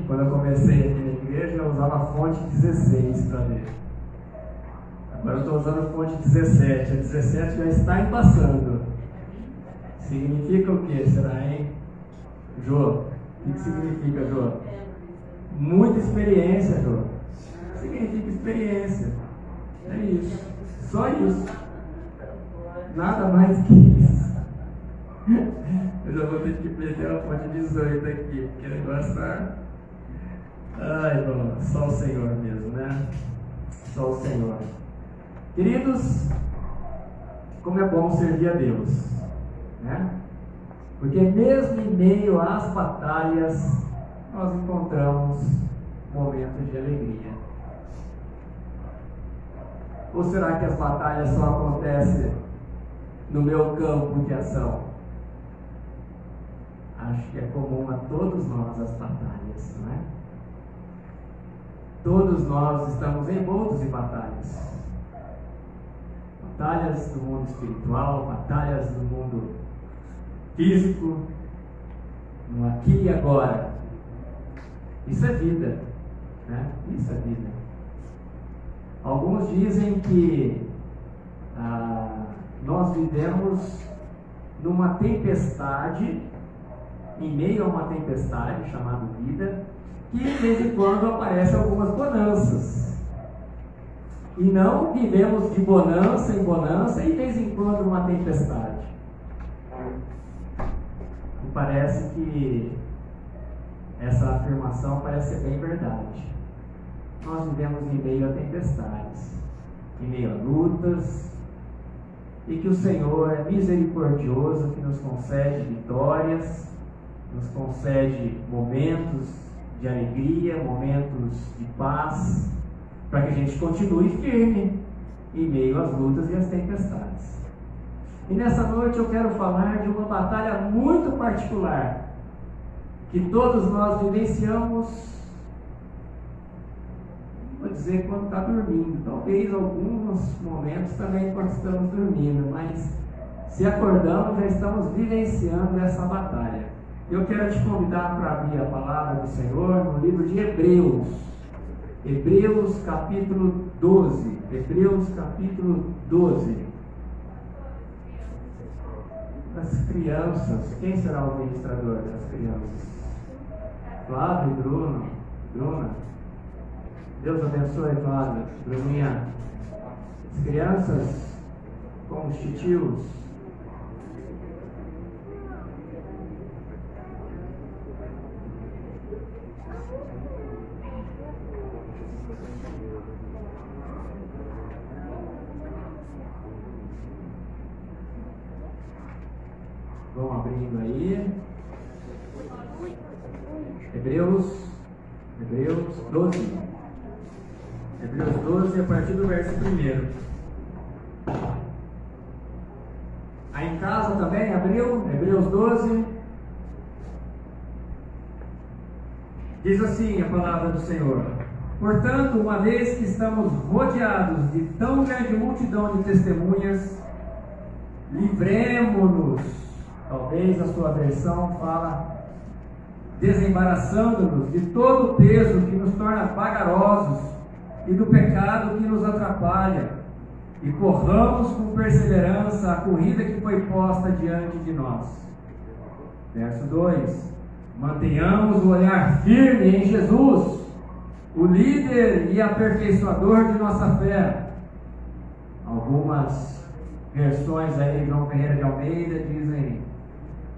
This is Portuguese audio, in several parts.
Quando eu comecei aqui na igreja, eu usava a fonte 16 para ler. Agora eu estou usando a fonte 17. A 17 já está passando. Significa o que será, hein? Jô, o que significa, Jô? Muita experiência, Jô. Significa experiência. É isso. Só isso. Nada mais que isso. Eu já vou ter que meter a fonte 18 aqui, porque o negócio está... Ai, bom, só o Senhor mesmo, né? Só o Senhor. Queridos, como é bom servir a Deus, né? Porque mesmo em meio às batalhas, nós encontramos momentos de alegria. Ou será que as batalhas só acontecem no meu campo de ação? Acho que é comum a todos nós as batalhas, não é? Todos nós estamos envoltos em batalhas. Batalhas do mundo espiritual, batalhas do mundo físico, no aqui e agora. Isso é vida, né? Isso é vida. Alguns dizem que nós vivemos numa tempestade, em meio a uma tempestade chamada vida, que de vez em quando aparecem algumas bonanças. E não vivemos de bonança em bonança e de vez em quando uma tempestade. E parece que essa afirmação parece ser bem verdade. Nós vivemos em meio a tempestades, em meio a lutas, e que o Senhor é misericordioso, que nos concede vitórias, nos concede momentos de alegria, momentos de paz, para que a gente continue firme em meio às lutas e às tempestades. E nessa noite eu quero falar de uma batalha muito particular, que todos nós vivenciamos, vou dizer, quando está dormindo. Talvez alguns momentos também quando estamos dormindo, mas se acordamos, já estamos vivenciando essa batalha. Eu quero te convidar para abrir a palavra do Senhor no livro de Hebreus. Hebreus capítulo 12. Hebreus capítulo 12. Das crianças. Quem será o ministrador das crianças? Flávio e Bruna. Deus abençoe, Flávio. Bruninha. As crianças com os titios. Vão abrindo aí. Hebreus 12. Hebreus 12, a partir do verso 1. Aí em casa também abriu? Hebreus 12. Diz assim a palavra do Senhor: portanto, uma vez que estamos rodeados de tão grande multidão de testemunhas, livremo-nos. Talvez a sua versão fala desembaraçando-nos de todo o peso que nos torna vagarosos e do pecado que nos atrapalha, e corramos com perseverança a corrida que foi posta diante de nós. Verso 2: mantenhamos o olhar firme em Jesus, o líder e aperfeiçoador de nossa fé. Algumas versões aí de João Ferreira de Almeida dizem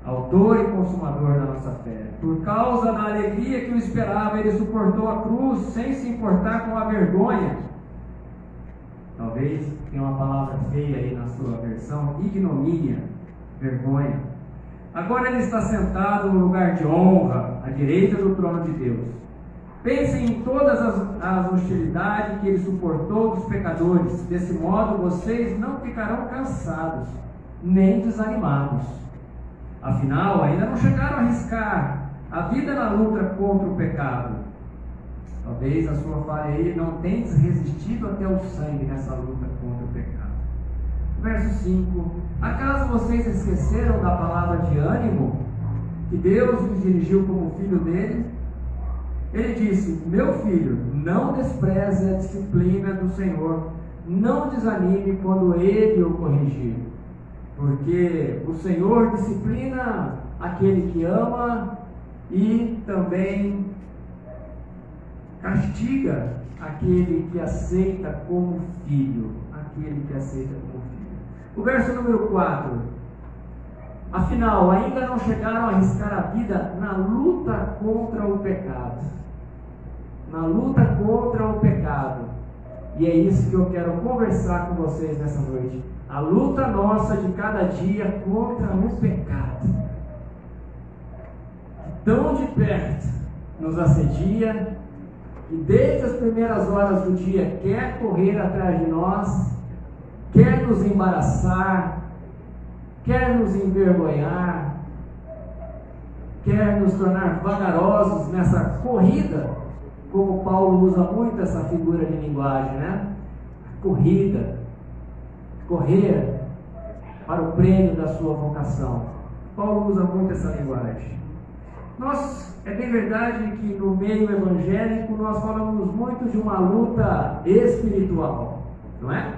autor e consumador da nossa fé. Por causa da alegria que o esperava, ele suportou a cruz sem se importar com a vergonha. Talvez tenha uma palavra feia aí na sua versão: ignomínia, vergonha. Agora ele está sentado no lugar de honra, à direita do trono de Deus. Pensem em todas as hostilidades que ele suportou dos pecadores. Desse modo vocês não ficarão cansados, nem desanimados. Afinal, ainda não chegaram a arriscar a vida na luta contra o pecado. Talvez a sua falha aí: não tendes resistido até o sangue nessa luta contra o pecado. Verso 5: acaso vocês esqueceram da palavra de ânimo que Deus lhes dirigiu como filho dele? Ele disse: meu filho, não despreze a disciplina do Senhor, não desanime quando Ele o corrigir, porque o Senhor disciplina aquele que ama e também castiga aquele que aceita como filho. Aquele que aceita como filho. O verso número 4: afinal, ainda não chegaram a arriscar a vida na luta contra o pecado. Na luta contra o pecado. E é isso que eu quero conversar com vocês nessa noite. A luta nossa de cada dia contra o pecado, que tão de perto nos assedia, e desde as primeiras horas do dia quer correr atrás de nós, quer nos embaraçar, quer nos envergonhar, quer nos tornar vagarosos nessa corrida, como Paulo usa muito essa figura de linguagem, né? Corrida, correr para o prêmio da sua vocação. Paulo usa muito essa linguagem. É bem verdade que no meio evangélico nós falamos muito de uma luta espiritual, não é?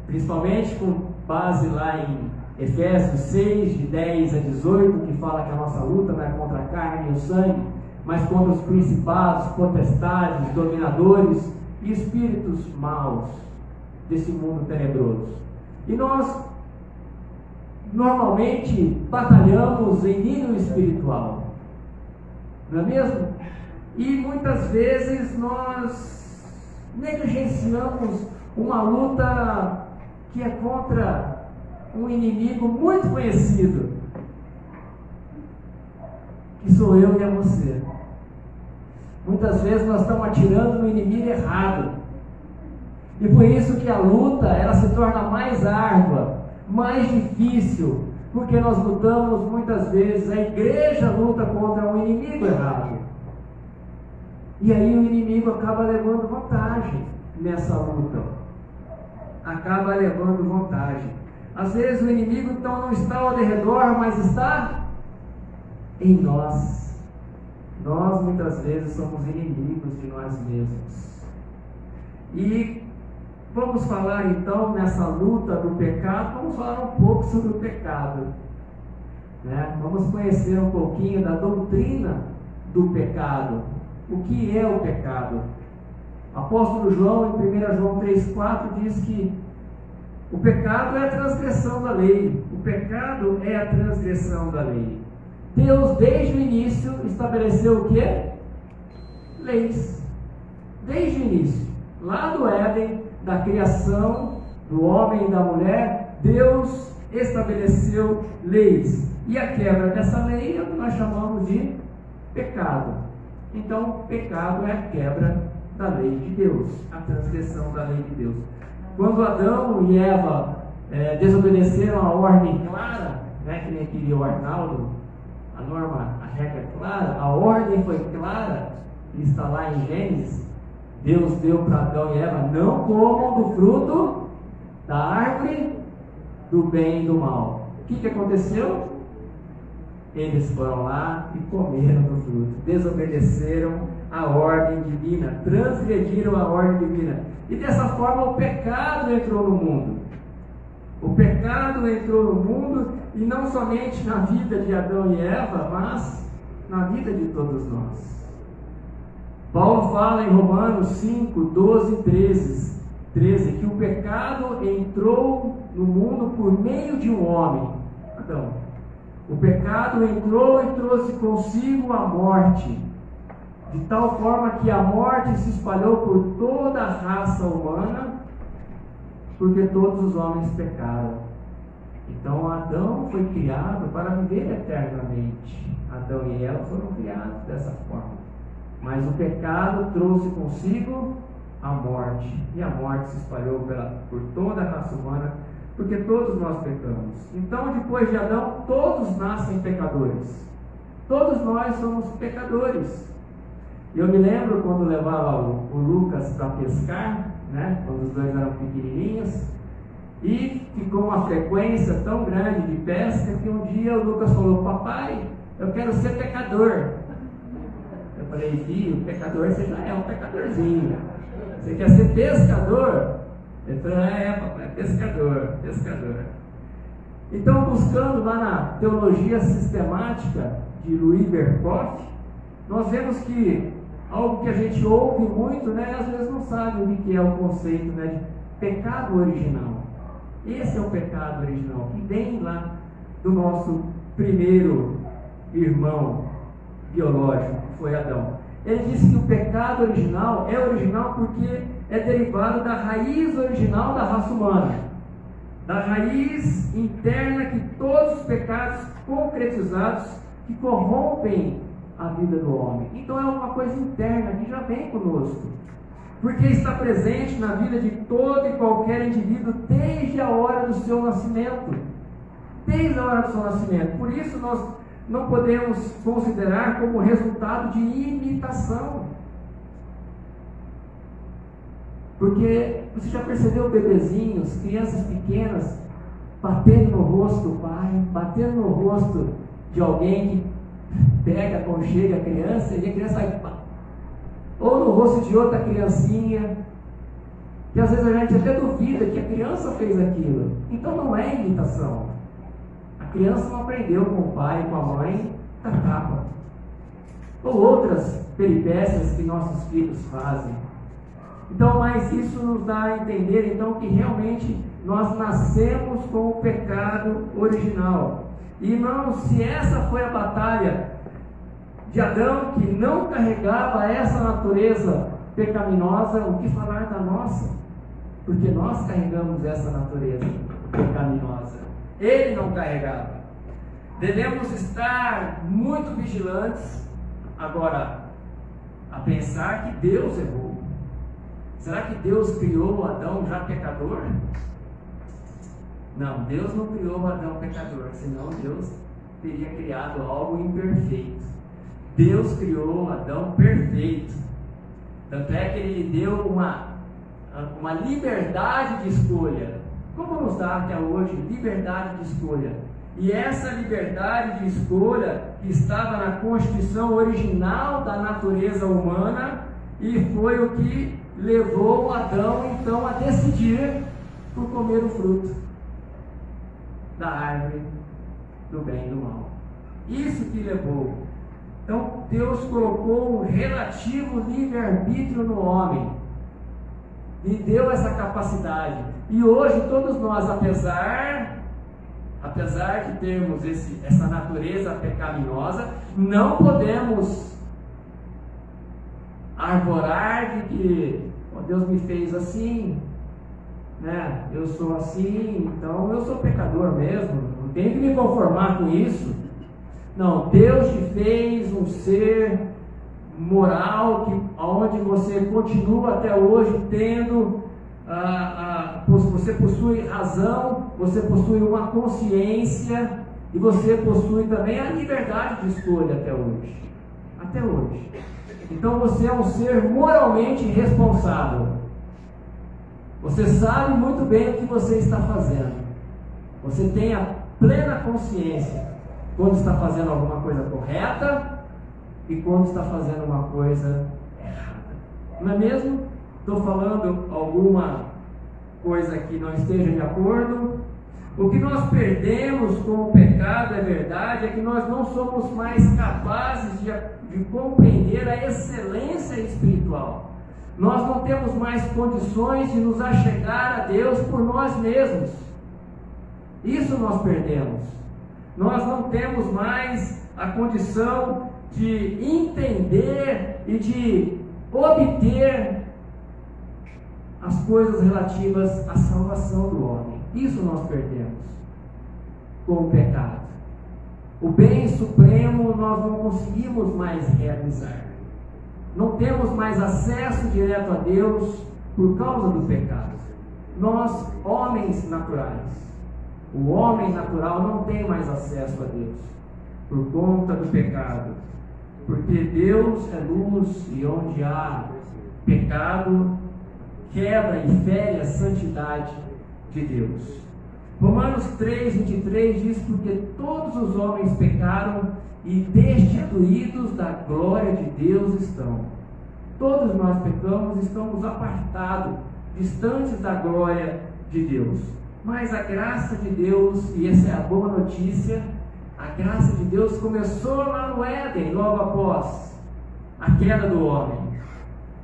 Principalmente com base lá em Efésios 6, de 10 a 18, que fala que a nossa luta não é contra a carne e o sangue, mas contra os principados, potestades, dominadores e espíritos maus desse mundo tenebroso. E nós normalmente batalhamos em nível espiritual, não é mesmo? E muitas vezes nós negligenciamos uma luta que é contra um inimigo muito conhecido, que sou eu e é você. Muitas vezes nós estamos atirando no inimigo errado, e por isso que a luta ela se torna mais árdua, mais difícil, porque nós lutamos muitas vezes, a igreja luta contra um inimigo errado, e aí o inimigo acaba levando vantagem nessa luta, acaba levando vantagem. Às vezes o inimigo então não está ao redor, mas está em nós. Nós muitas vezes somos inimigos de nós mesmos. E vamos falar então nessa luta do pecado, vamos falar um pouco sobre o pecado, né? Vamos conhecer um pouquinho da doutrina do pecado. O que é o pecado? O apóstolo João, em 1 João 3,4, diz que o pecado é a transgressão da lei. O pecado é a transgressão da lei. Deus, desde o início, estabeleceu o quê? Leis. Desde o início. Lá do Éden, da criação do homem e da mulher, Deus estabeleceu leis. E a quebra dessa lei é o que nós chamamos de pecado. Então, pecado é a quebra da lei de Deus, a transgressão da lei de Deus. Quando Adão e Eva desobedeceram a ordem clara, né, que nem queria o Arnaldo, a norma, a regra é clara, a ordem foi clara, está lá em Gênesis. Deus deu para Adão e Eva: não comam do fruto da árvore do bem e do mal. O que aconteceu? Eles foram lá e comeram do fruto, desobedeceram a ordem divina, transgrediram a ordem divina, e dessa forma o pecado entrou no mundo. O pecado entrou no mundo, e não somente na vida de Adão e Eva, mas na vida de todos nós. Paulo fala em Romanos 5, 12 e 13, que o pecado entrou no mundo por meio de um homem, Adão. O pecado entrou e trouxe consigo a morte, de tal forma que a morte se espalhou por toda a raça humana, porque todos os homens pecaram. Então Adão foi criado para viver eternamente. Adão e Eva foram criados dessa forma. Mas o pecado trouxe consigo a morte, e a morte se espalhou por toda a raça humana, porque todos nós pecamos. Então, depois de Adão, todos nascem pecadores. Todos nós somos pecadores. Eu me lembro quando levava o Lucas para pescar, né, quando os dois eram pequenininhos, e ficou uma frequência tão grande de pesca que um dia o Lucas falou: papai, eu quero ser pecador. Eu falei, filho, pecador você já é um pecadorzinho. Você quer ser pescador? Ele falou, papai, pescador. Então, buscando lá na teologia sistemática de Louis Berkhoff, nós vemos que algo que a gente ouve muito, né, às vezes não sabe o que é o conceito, né, de pecado original. Esse é o pecado original, que vem lá do nosso primeiro irmão biológico, que foi Adão. Ele disse que o pecado original é original porque é derivado da raiz original da raça humana, da raiz interna que todos os pecados concretizados que corrompem a vida do homem. Então é uma coisa interna que já vem conosco, porque está presente na vida de todo e qualquer indivíduo desde a hora do seu nascimento. Desde a hora do seu nascimento. Por isso nós não podemos considerar como resultado de imitação. Porque você já percebeu bebezinhos, crianças pequenas, batendo no rosto do pai, batendo no rosto de alguém que pega, aconchega a criança e a criança vai, ou no rosto de outra criancinha, que às vezes a gente até duvida que a criança fez aquilo. Então não é imitação. A criança não aprendeu com o pai, com a mãe, da capa. Ou outras peripécias que nossos filhos fazem. Então, mas isso nos dá a entender, então, que realmente nós nascemos com o pecado original. E irmãos, se essa foi a batalha de Adão, que não carregava essa natureza pecaminosa, o que falar da nossa? Porque nós carregamos essa natureza pecaminosa. Ele não carregava. Devemos estar muito vigilantes, agora, a pensar que Deus errou. Será que Deus criou Adão já pecador? Não, Deus não criou Adão pecador, senão Deus teria criado algo imperfeito. Deus criou Adão perfeito. Tanto é que ele lhe deu uma liberdade de escolha. Como nos dá até hoje liberdade de escolha? E essa liberdade de escolha que estava na constituição original da natureza humana, e foi o que levou Adão então a decidir por comer o fruto da árvore do bem e do mal. Isso que levou. Então Deus colocou um relativo livre-arbítrio no homem, lhe deu essa capacidade. E hoje todos nós, apesar de termos essa natureza pecaminosa, não podemos arvorar de que Deus me fez assim, né? Eu sou assim, então eu sou pecador mesmo, não tenho que me conformar com isso. Não, Deus te fez um ser moral, onde você continua até hoje tendo, você possui razão, você possui uma consciência, e você possui também a liberdade de escolha até hoje. Até hoje. Então você é um ser moralmente responsável. Você sabe muito bem o que você está fazendo. Você tem a plena consciência quando está fazendo alguma coisa correta e quando está fazendo uma coisa errada. Não é mesmo? Estou falando alguma coisa que não esteja de acordo. O que nós perdemos com o pecado, é verdade, é que nós não somos mais capazes de compreender a excelência espiritual. Nós não temos mais condições de nos achegar a Deus por nós mesmos. Isso nós perdemos. Nós não temos mais a condição de entender e de obter as coisas relativas à salvação do homem. Isso nós perdemos com o pecado. O bem supremo nós não conseguimos mais realizar. Não temos mais acesso direto a Deus por causa do pecado. Nós, homens naturais, o homem natural não tem mais acesso a Deus por conta do pecado. Porque Deus é luz, e onde há pecado, quebra e fere a santidade de Deus. Romanos 3:23 diz: porque todos os homens pecaram e destituídos da glória de Deus estão. Todos nós pecamos, estamos apartados, distantes da glória de Deus. Mas a graça de Deus, e essa é a boa notícia, a graça de Deus começou lá no Éden, logo após a queda do homem.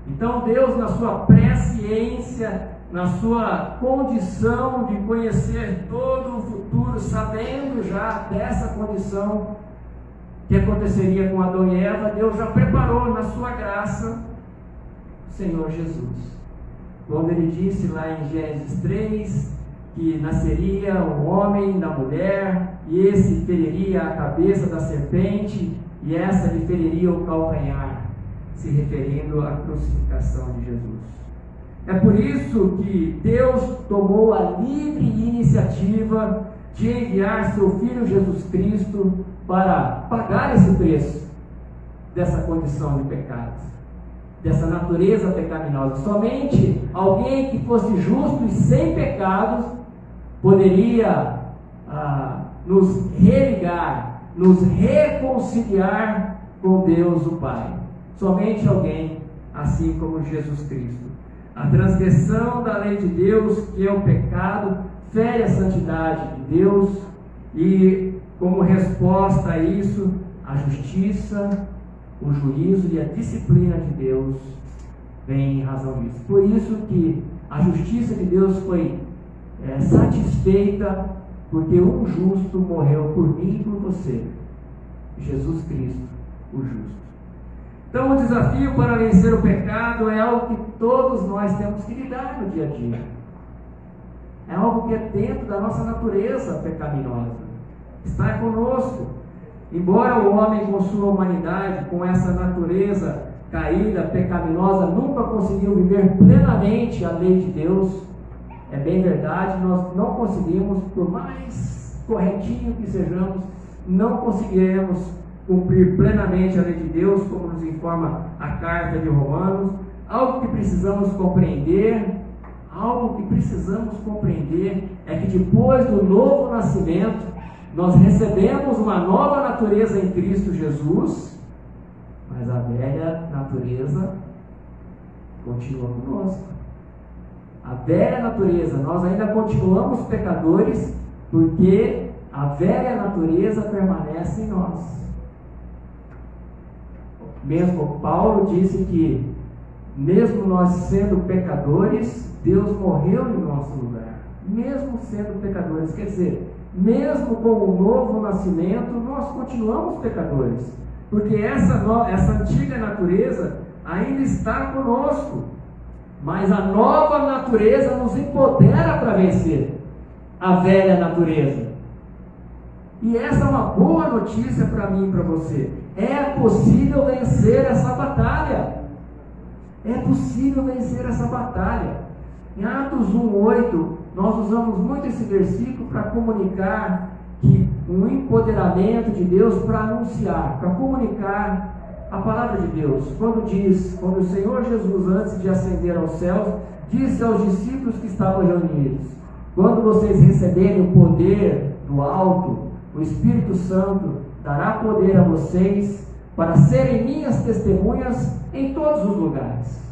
Então Deus, na sua presciência, na sua condição de conhecer todo o futuro, sabendo já dessa condição que aconteceria com Adão e Eva, Deus já preparou na sua graça o Senhor Jesus. Quando ele disse lá em Gênesis 3, que nasceria um homem da mulher, e esse feriria a cabeça da serpente, e essa lhe feriria o calcanhar, se referindo à crucificação de Jesus. É por isso que Deus tomou a livre iniciativa de enviar seu Filho Jesus Cristo para pagar esse preço dessa condição de pecado, dessa natureza pecaminosa. Somente alguém que fosse justo e sem pecados poderia nos religar, nos reconciliar com Deus o Pai. Somente alguém assim como Jesus Cristo. A transgressão da lei de Deus, que é o pecado, fere a santidade de Deus, e como resposta a isso, a justiça, o juízo e a disciplina de Deus vem em razão disso. Por isso que a justiça de Deus foi satisfeita, porque um justo morreu por mim e por você, Jesus Cristo, o justo. Então o desafio para vencer o pecado é algo que todos nós temos que lidar no dia a dia. É algo que é dentro da nossa natureza pecaminosa, está conosco. Embora o homem com sua humanidade, com essa natureza caída, pecaminosa, nunca conseguiu viver plenamente a lei de Deus, é bem verdade, nós não conseguimos, por mais corretinho que sejamos, não conseguiremos cumprir plenamente a lei de Deus, como nos informa a carta de Romanos. Algo que precisamos compreender é que depois do novo nascimento, nós recebemos uma nova natureza em Cristo Jesus, mas a velha natureza continua conosco. A velha natureza, nós ainda continuamos pecadores, porque a velha natureza permanece em nós. Mesmo Paulo disse que, mesmo nós sendo pecadores, Deus morreu em nosso lugar. Mesmo sendo pecadores, quer dizer, mesmo com o novo nascimento, nós continuamos pecadores, porque essa antiga natureza ainda está conosco, mas a nova natureza nos empodera para vencer a velha natureza. E essa é uma boa notícia para mim e para você. É possível vencer essa batalha. É possível vencer essa batalha. Em Atos 1:8, nós usamos muito esse versículo para comunicar que um empoderamento de Deus para anunciar, para comunicar a palavra de Deus. Quando o Senhor Jesus, antes de ascender aos céus, disse aos discípulos que estavam reunidos: quando vocês receberem o poder do alto, o Espírito Santo dará poder a vocês para serem minhas testemunhas em todos os lugares.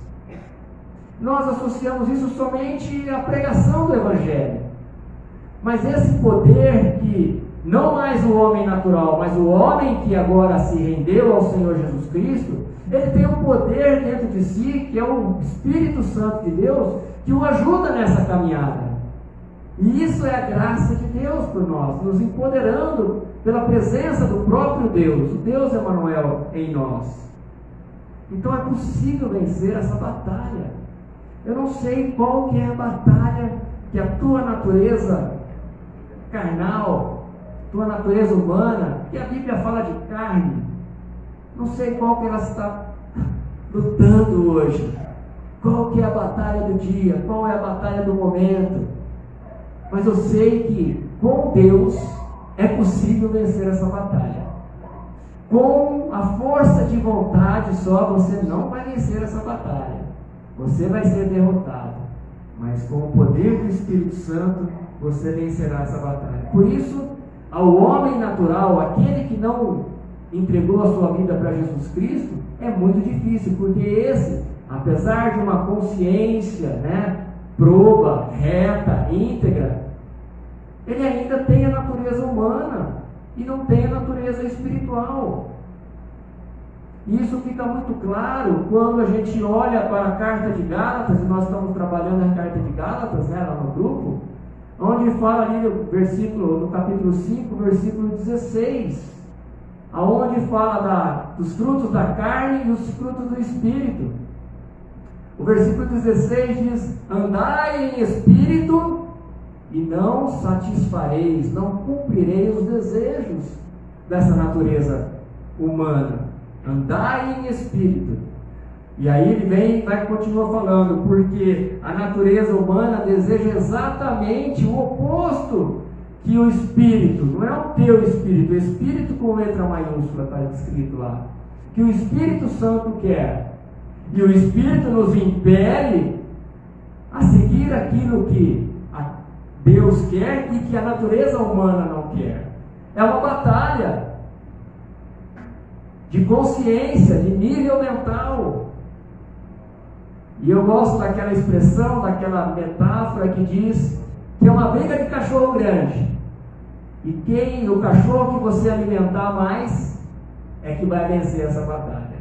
Nós associamos isso somente à pregação do Evangelho. Mas esse poder que não mais o homem natural, mas o homem que agora se rendeu ao Senhor Jesus Cristo, ele tem um poder dentro de si, que é o Espírito Santo de Deus, que o ajuda nessa caminhada. E isso é a graça de Deus por nós, nos empoderando pela presença do próprio Deus, o Deus Emanuel em nós. Então é possível vencer essa batalha. Eu não sei qual que é a batalha que a tua natureza carnal, tua natureza humana, que a Bíblia fala de carne, não sei qual que ela está lutando hoje. Qual que é a batalha do dia, qual é a batalha do momento. Mas eu sei que com Deus é possível vencer essa batalha. Com a força de vontade só você não vai vencer essa batalha. Você vai ser derrotado. Mas com o poder do Espírito Santo você vencerá essa batalha. Por isso, ao homem natural, aquele que não entregou a sua vida para Jesus Cristo, é muito difícil, porque esse, apesar de uma consciência, né, proba, reta, íntegra, ele ainda tem a natureza humana e não tem a natureza espiritual. Isso fica muito claro quando a gente olha para a carta de Gálatas, e nós estamos trabalhando a carta de Gálatas, né, lá no grupo, onde fala ali no capítulo 5, versículo 16, aonde fala dos frutos da carne e os frutos do Espírito. O versículo 16 diz: andai em espírito e não satisfareis, não cumprireis os desejos dessa natureza humana. Andai em espírito. E aí ele vai continuar falando, porque a natureza humana deseja exatamente o oposto que o Espírito, não é o teu Espírito, o Espírito com letra maiúscula está escrito lá, que o Espírito Santo quer. E o Espírito nos impele a seguir aquilo que Deus quer e que a natureza humana não quer. É uma batalha de consciência, de nível mental. E eu gosto daquela expressão, daquela metáfora que diz que é uma briga de cachorro grande. E o cachorro que você alimentar mais é que vai vencer essa batalha.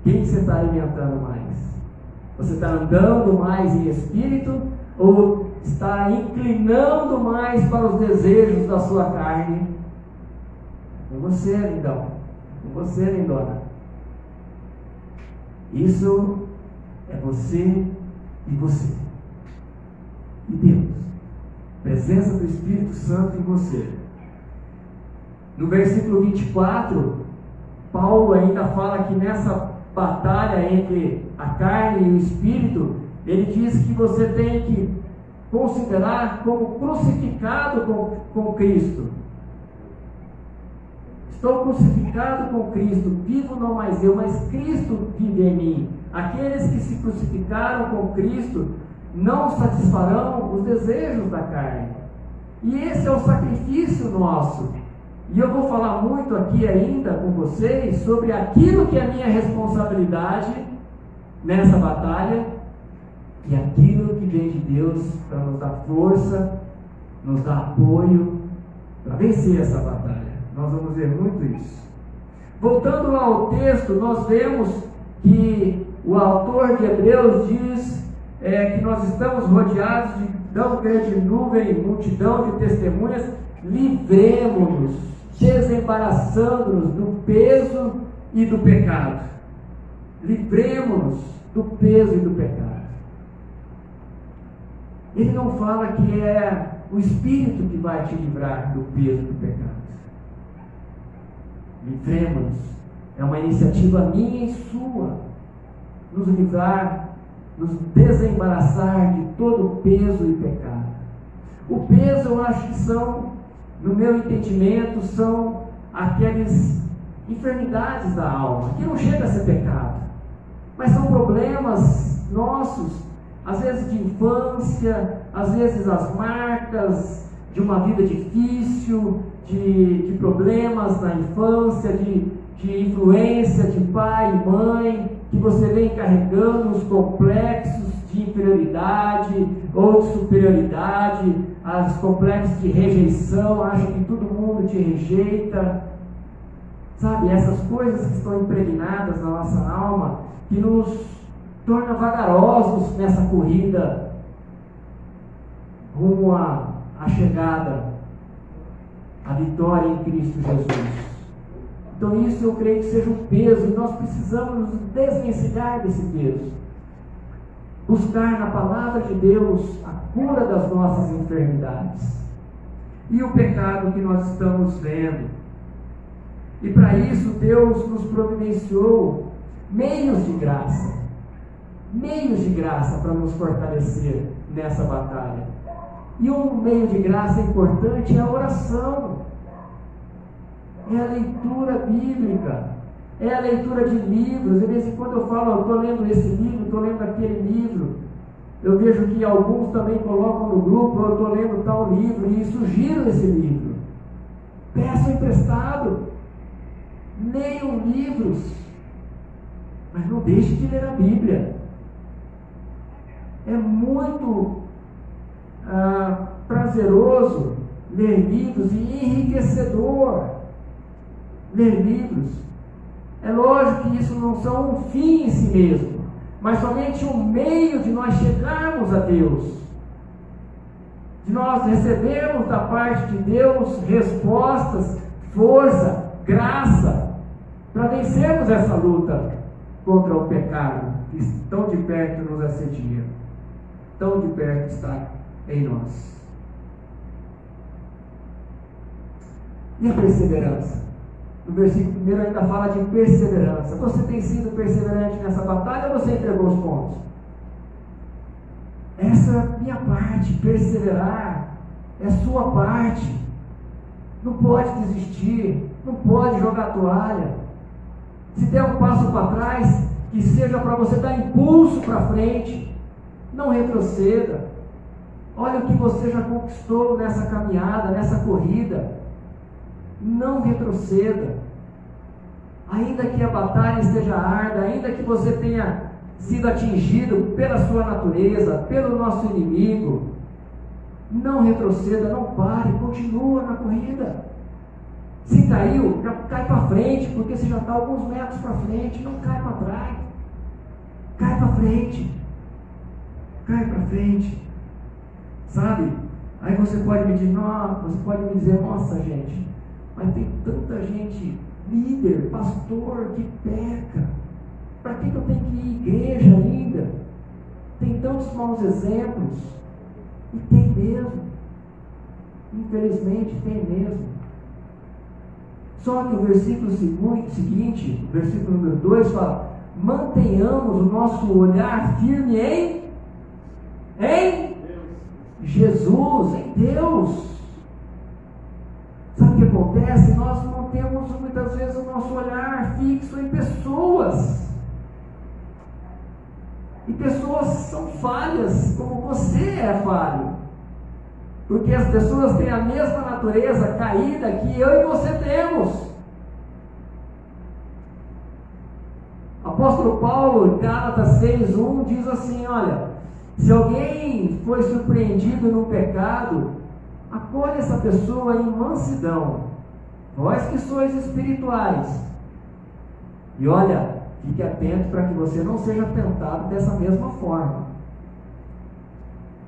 Quem você está alimentando mais? Você está andando mais em espírito ou está inclinando mais para os desejos da sua carne? Com você, lindão. Com você, lindona. Isso é você e você. E Deus. Presença do Espírito Santo em você. No versículo 24, Paulo ainda fala que nessa batalha entre a carne e o Espírito, ele diz que você tem que considerar como crucificado com Cristo. Estou crucificado com Cristo, vivo não mais eu, mas Cristo vive em mim. Aqueles que se crucificaram com Cristo não satisfarão os desejos da carne. E esse é o sacrifício nosso. E eu vou falar muito aqui ainda com vocês sobre aquilo que é minha responsabilidade nessa batalha e aquilo que vem de Deus para nos dar força, nos dar apoio para vencer essa batalha. Nós vamos ver muito isso. Voltando lá ao texto, nós vemos que o autor de Hebreus diz que nós estamos rodeados de tão grande nuvem, multidão de testemunhas. Livremo-nos, desembaraçando-nos do peso e do pecado. Livremo-nos do peso e do pecado. Ele não fala que é o Espírito que vai te livrar do peso e do pecado. Livremos-nos. É uma iniciativa minha e sua. Nos livrar, nos desembaraçar de todo o peso e pecado. O peso, eu acho que são, no meu entendimento, são aquelas enfermidades da alma, que não chega a ser pecado, mas são problemas nossos, às vezes de infância, às vezes as marcas de uma vida difícil, de problemas na infância, de influência de pai e mãe, que você vem carregando, os complexos de inferioridade ou de superioridade, os complexos de rejeição, acha que todo mundo te rejeita, sabe, essas coisas que estão impregnadas na nossa alma, que nos torna vagarosos nessa corrida rumo à chegada, à vitória em Cristo Jesus. Então isso eu creio que seja um peso, e nós precisamos nos desvencilhar desse peso. Buscar na palavra de Deus a cura das nossas enfermidades. E o pecado que nós estamos vendo. E para isso Deus nos providenciou meios de graça. Meios de graça para nos fortalecer nessa batalha. E um meio de graça importante é a oração. É a leitura bíblica, é a leitura de livros. De vez em quando eu falo, eu estou lendo esse livro, estou lendo aquele livro. Eu vejo que alguns também colocam no grupo, eu estou lendo tal livro, e sugiro esse livro. Peço emprestado. leiam livros, mas não deixe de ler a Bíblia. É muito prazeroso ler livros e enriquecedor ler livros. É lógico que isso não são um fim em si mesmo, mas somente um meio de nós chegarmos a Deus, de nós recebermos da parte de Deus respostas, força, graça, para vencermos essa luta contra o pecado que tão de perto nos assedia, tão de perto está em nós. E a perseverança? No versículo 1 ainda fala de perseverança. Você tem sido perseverante nessa batalha ou você entregou os pontos? Essa é a minha parte, perseverar, é sua parte. Não pode desistir, não pode jogar a toalha. Se der um passo para trás, que seja para você dar impulso para frente, não retroceda. Olha o que você já conquistou nessa caminhada, nessa corrida. Não retroceda. Ainda que a batalha esteja árda, ainda que você tenha sido atingido pela sua natureza, pelo nosso inimigo, não retroceda, não pare, continua na corrida. Se caiu, já cai para frente, porque você já está alguns metros para frente, não cai para trás, cai para frente, cai para frente, sabe? Aí você pode me dizer, nossa gente, mas tem tanta gente, líder, pastor, que peca. Para que eu tenho que ir à igreja ainda? Tem tantos maus exemplos. E tem mesmo. Infelizmente tem mesmo. Só que o versículo seguinte, o versículo número 2 fala: mantenhamos o nosso olhar firme em Jesus, em Deus. Sabe o que acontece? Nós não temos muitas vezes o nosso olhar fixo em pessoas. E pessoas são falhas, como você é falho. Porque as pessoas têm a mesma natureza caída que eu e você temos. Apóstolo Paulo, em Gálatas 6:1, diz assim: olha, se alguém foi surpreendido no pecado, acolhe essa pessoa em mansidão, vós que sois espirituais. E olha, fique atento para que você não seja tentado dessa mesma forma.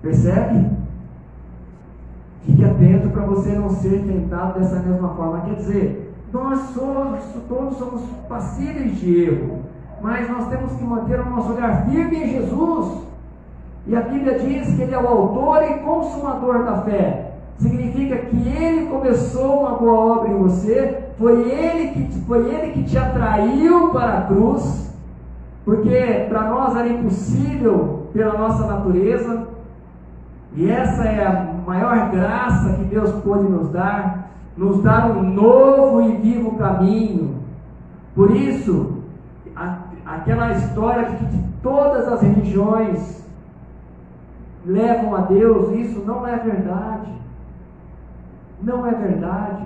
Percebe? Fique atento para você não ser tentado dessa mesma forma. Quer dizer, todos somos passíveis de erro, mas nós temos que manter o nosso olhar firme em Jesus. E a Bíblia diz que Ele é o autor e consumador da fé. Significa que Ele começou uma boa obra em você, foi Ele que te atraiu para a cruz, porque para nós era impossível pela nossa natureza, e essa é a maior graça que Deus pôde nos dar um novo e vivo caminho. Por isso, aquela história de que todas as religiões levam a Deus, isso não é verdade. Não é verdade,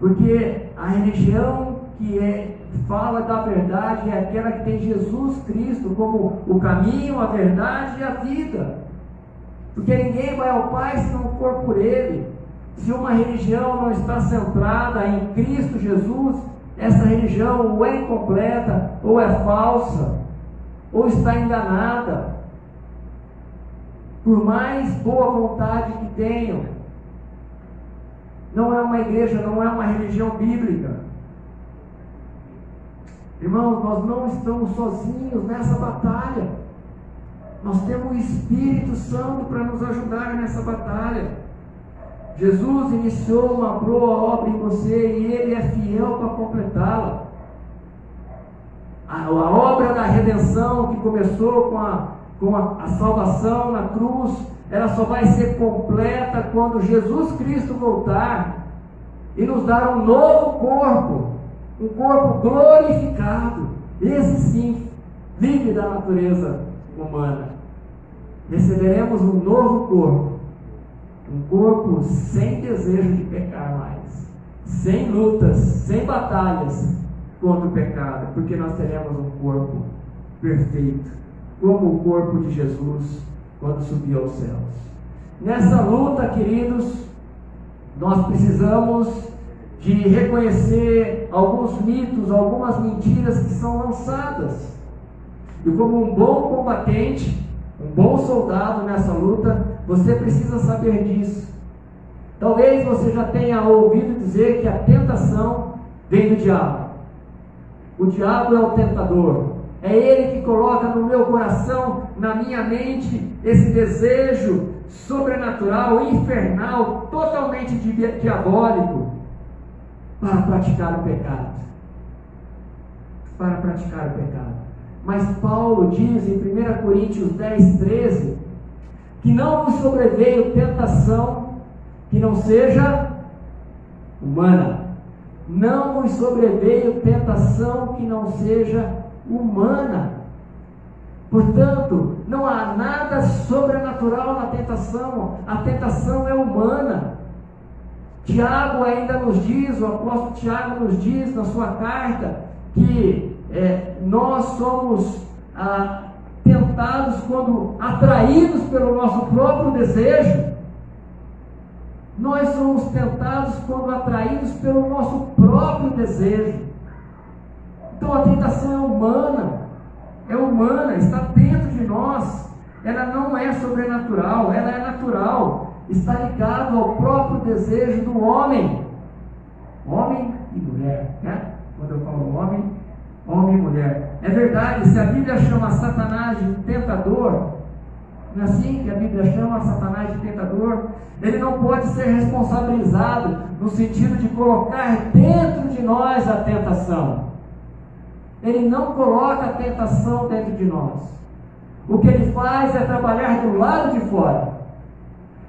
porque a religião que fala da verdade é aquela que tem Jesus Cristo como o caminho, a verdade e a vida, porque ninguém vai ao Pai se não for por Ele. Se uma religião não está centrada em Cristo Jesus, essa religião ou é incompleta, ou é falsa, ou está enganada, por mais boa vontade que tenham. Não é uma igreja, não é uma religião bíblica. Irmãos, nós não estamos sozinhos nessa batalha. Nós temos o Espírito Santo para nos ajudar nessa batalha. Jesus iniciou uma boa obra em você e Ele é fiel para completá-la. A obra da redenção que começou com a salvação na cruz, ela só vai ser completa quando Jesus Cristo voltar e nos dar um novo corpo, um corpo glorificado, esse sim, livre da natureza humana. Receberemos um novo corpo, um corpo sem desejo de pecar mais, sem lutas, sem batalhas contra o pecado, porque nós teremos um corpo perfeito, como o corpo de Jesus quando subiu aos céus. Nessa luta, queridos, nós precisamos de reconhecer alguns mitos, algumas mentiras que são lançadas. E como um bom combatente, um bom soldado nessa luta, você precisa saber disso. Talvez você já tenha ouvido dizer que a tentação vem do diabo. O diabo é o tentador. É ele que coloca no meu coração, na minha mente, esse desejo sobrenatural, infernal, totalmente diabólico, para praticar o pecado. Para praticar o pecado. Mas Paulo diz em 1 Coríntios 10, 13, que não vos sobreveio tentação que não seja humana. Não vos sobreveio tentação que não seja humana. Portanto, não há nada sobrenatural na tentação. A tentação é humana. Tiago ainda nos diz, o apóstolo Tiago nos diz na sua carta, que nós somos tentados quando atraídos pelo nosso próprio desejo. Nós somos tentados quando atraídos pelo nosso próprio desejo. Então a tentação é humana, está dentro de nós. Ela não é sobrenatural, ela é natural, está ligado ao próprio desejo do homem e mulher, né? Quando eu falo homem e mulher, é verdade. Se a Bíblia chama Satanás de tentador, não é assim que a Bíblia chama Satanás de tentador? Ele não pode ser responsabilizado no sentido de colocar dentro de nós a tentação. Ele não coloca a tentação dentro de nós. O que ele faz é trabalhar do lado de fora.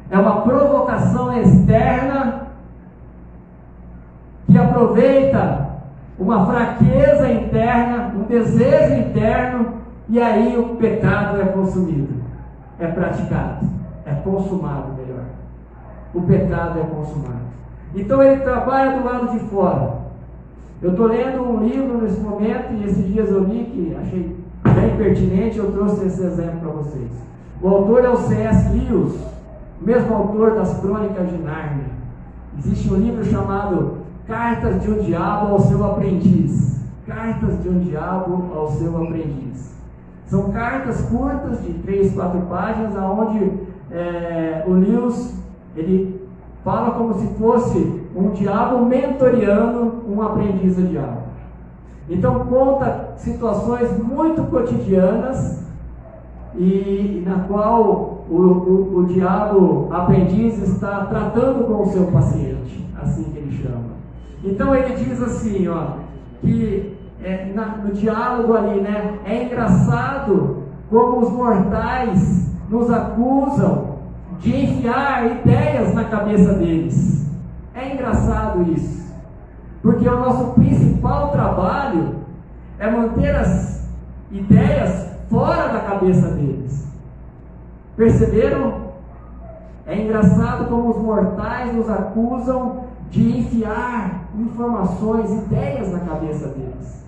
É uma provocação externa que aproveita uma fraqueza interna, um desejo interno, e aí o pecado é consumido, é praticado, é consumado, melhor. O pecado é consumado. Então ele trabalha do lado de fora. Eu estou lendo um livro nesse momento, e esses dias eu li, que achei bem pertinente, eu trouxe esse exemplo para vocês. O autor é o C.S. Lewis, o mesmo autor das Crônicas de Nárnia. Existe um livro chamado Cartas de um Diabo ao Seu Aprendiz. Cartas de um Diabo ao Seu Aprendiz. São cartas curtas de 3, 4 páginas, onde o Lewis, ele fala como se fosse um diabo mentoreando um aprendiz do diabo. Então conta situações muito cotidianas e na qual o diabo aprendiz está tratando com o seu paciente, assim que ele chama. Então ele diz assim, que no diálogo ali, né, é engraçado como os mortais nos acusam de enfiar ideias na cabeça deles. É engraçado isso, porque o nosso principal trabalho é manter as ideias fora da cabeça deles. Perceberam? É engraçado como os mortais nos acusam de enfiar informações, ideias na cabeça deles,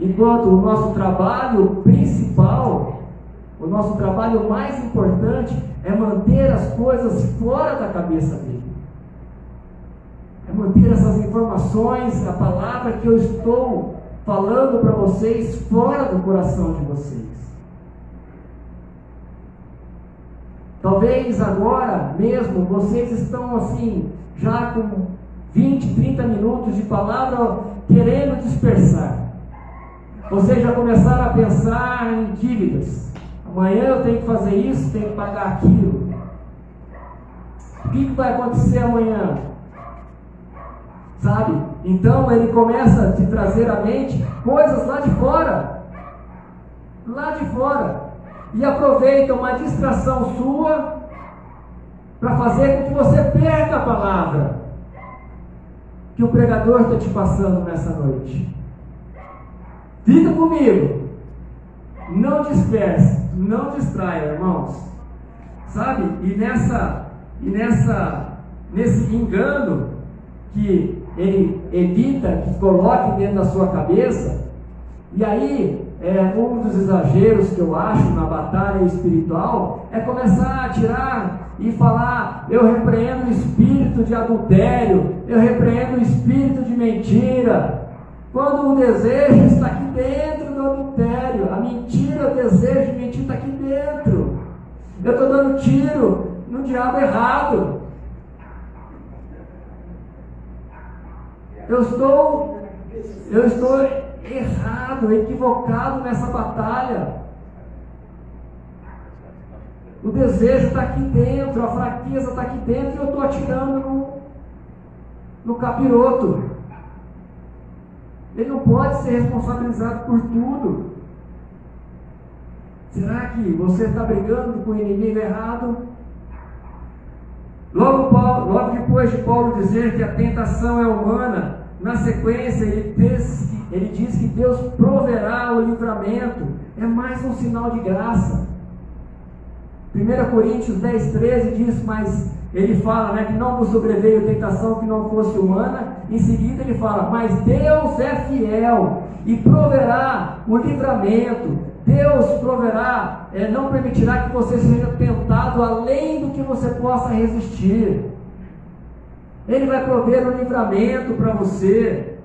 enquanto o nosso trabalho principal, o nosso trabalho mais importante é manter as coisas fora da cabeça dele. É manter essas informações, a palavra que eu estou falando para vocês, fora do coração de vocês. Talvez agora mesmo vocês estão assim, já com 20, 30 minutos de palavra, querendo dispersar. Vocês já começaram a pensar em dívidas. Amanhã eu tenho que fazer isso, tenho que pagar aquilo. O que vai acontecer amanhã? Sabe? Então ele começa a te trazer à mente coisas lá de fora. Lá de fora. E aproveita uma distração sua para fazer com que você perca a palavra que o pregador está te passando nessa noite. Fica comigo. Não disperse, não distraia, irmãos. Sabe? E nesse engano que ele evita que coloque dentro da sua cabeça. E aí, um dos exageros que eu acho na batalha espiritual é começar a tirar e falar: eu repreendo o espírito de adultério, eu repreendo o espírito de mentira, quando o desejo está aqui dentro do adultério. A mentira, o desejo de mentir está aqui dentro. Eu estou dando tiro no diabo errado. Eu estou errado, equivocado nessa batalha. O desejo está aqui dentro, a fraqueza está aqui dentro, e eu estou atirando no capiroto. Ele não pode ser responsabilizado por tudo. Será que você está brigando com o inimigo errado? Logo depois de Paulo dizer que a tentação é humana, na sequência ele diz que Deus proverá o livramento. É mais um sinal de graça. 1 Coríntios 10:13 diz, mas ele fala, que não vos sobreveio tentação que não fosse humana. Em seguida ele fala: mas Deus é fiel e proverá o livramento. Deus proverá, não permitirá que você seja tentado além do que você possa resistir. Ele vai prover o livramento para você.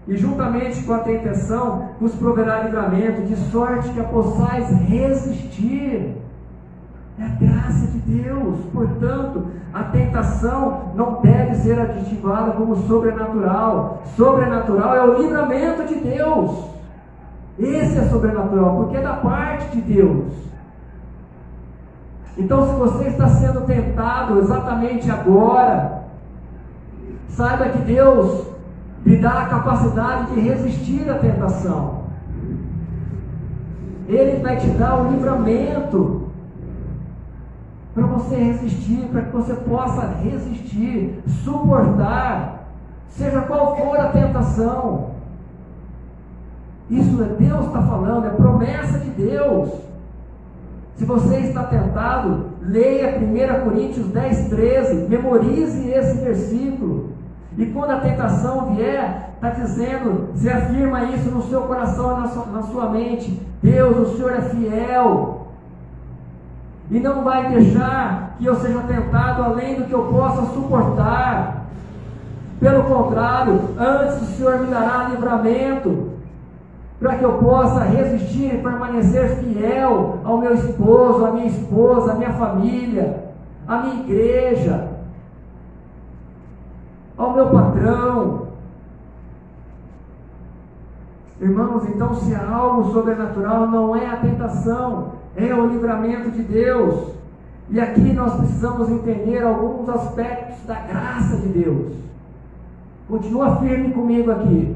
E juntamente com a tentação vos proverá livramento, de sorte que a possais resistir. É a graça de Deus. Portanto, a tentação não deve ser adjetivada como sobrenatural. Sobrenatural é o livramento de Deus. Esse é sobrenatural, porque é da parte de Deus. Então, se você está sendo tentado exatamente agora, saiba que Deus lhe dá a capacidade de resistir à tentação. Ele vai te dar o livramento para você resistir, para que você possa resistir, suportar, seja qual for a tentação. Isso é Deus está falando, é promessa de Deus. Se você está tentado, leia 1 Coríntios 10:13, memorize esse versículo. E quando a tentação vier, está dizendo, você afirma isso no seu coração e na sua mente: Deus, o Senhor é fiel, e não vai deixar que eu seja tentado além do que eu possa suportar. Pelo contrário, antes o Senhor me dará livramento, para que eu possa resistir e permanecer fiel ao meu esposo, à minha esposa, à minha família, à minha igreja, ao meu patrão. Irmãos, então, se há algo sobrenatural, não é a tentação, é o livramento de Deus. E aqui nós precisamos entender alguns aspectos da graça de Deus. Continua firme comigo aqui.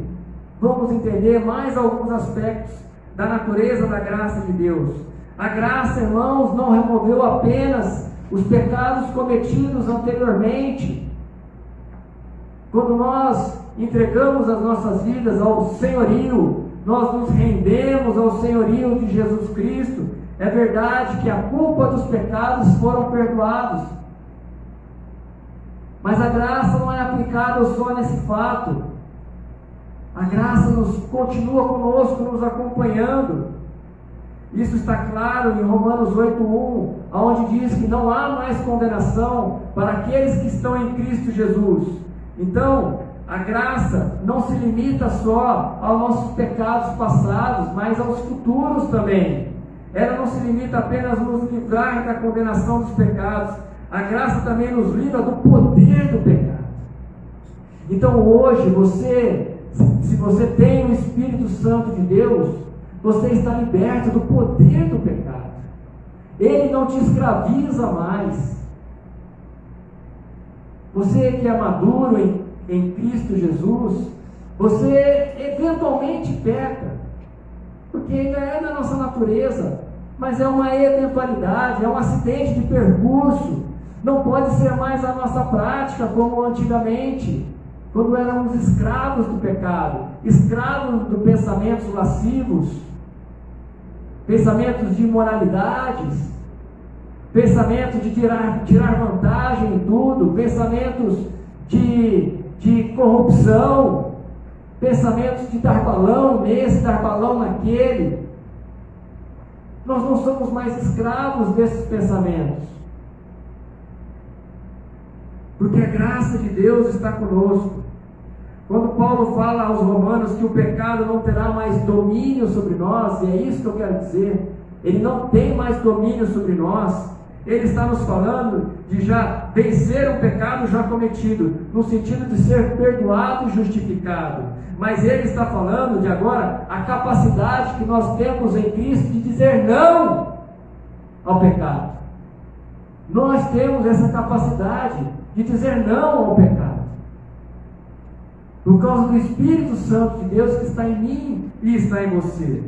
Vamos entender mais alguns aspectos da natureza da graça de Deus. A graça, irmãos, não removeu apenas os pecados cometidos anteriormente. Quando nós entregamos as nossas vidas ao senhorio, nós nos rendemos ao senhorio de Jesus Cristo, é verdade que a culpa dos pecados foram perdoados. Mas a graça não é aplicada só nesse fato. A graça continua conosco, nos acompanhando. Isso está claro em Romanos 8:1, onde diz que não há mais condenação para aqueles que estão em Cristo Jesus. Então, a graça não se limita só aos nossos pecados passados, mas aos futuros também. Ela não se limita apenas a nos livrar da condenação dos pecados. A graça também nos livra do poder do pecado. Então hoje, se você tem o Espírito Santo de Deus, você está liberto do poder do pecado. Ele não te escraviza mais. Você que é maduro em Cristo Jesus, você eventualmente peca, porque ainda é da nossa natureza, mas é uma eventualidade, é um acidente de percurso. Não pode ser mais a nossa prática como antigamente, quando éramos escravos do pecado, escravos de pensamentos lascivos, pensamentos de imoralidades, pensamentos de tirar vantagem em tudo, pensamentos de de corrupção, pensamentos de dar balão nesse, dar balão naquele. Nós não somos mais escravos desses pensamentos, porque a graça de Deus está conosco. Quando Paulo fala aos romanos que o pecado não terá mais domínio sobre nós, e é isso que eu quero dizer, ele não tem mais domínio sobre nós, ele está nos falando de já vencer o pecado já cometido, no sentido de ser perdoado e justificado. Mas ele está falando de agora a capacidade que nós temos em Cristo de dizer não ao pecado. Nós temos essa capacidade de dizer não ao pecado, por causa do Espírito Santo de Deus que está em mim e está em você.